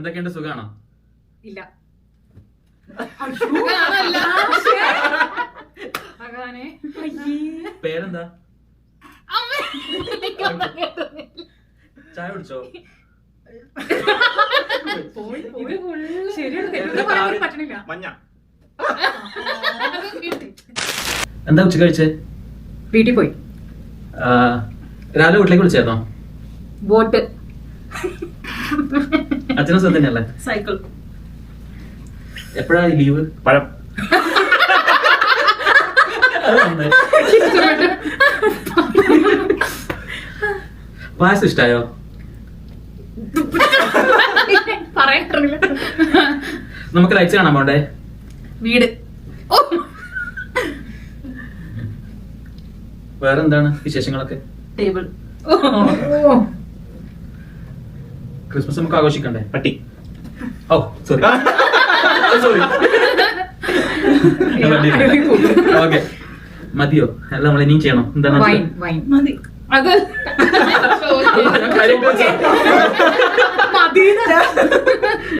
എന്തൊക്കെയുണ്ട്, സുഖാണോ? ഇല്ല. പേരെന്താ? ചായ കുടിച്ചോ? മഞ്ഞ. എന്താ ഉച്ച കഴിച്ചേ? വീട്ടിൽ പോയി. രാവിലെ വീട്ടിലേക്ക് വിളിച്ചായിരുന്നോ? ബോട്ട്. അച്ഛനും സുഖം തന്നെയല്ലേ? സൈക്കിൾ. എപ്പോഴാ ലീവ്? പഴം. പായസം ഇഷ്ടായോ? പറയാറില്ല. നമുക്ക് ലൈറ്റ്സ് കാണാൻ പോണ്ടേ? വീട്. വേറെ എന്താണ് വിശേഷങ്ങളൊക്കെ? ടേബിൾ. ക്രിസ്മസ് നമുക്ക് ആഘോഷിക്കണ്ടേ? പട്ടി. ഓ സോറി സോറി. ഓക്കെ, മതിയോ? അല്ല, നമ്മൾ ഇനിയും ചെയ്യണം. എന്താണ്? വൈൻ. വൈൻ മതി. അത് കാര്യം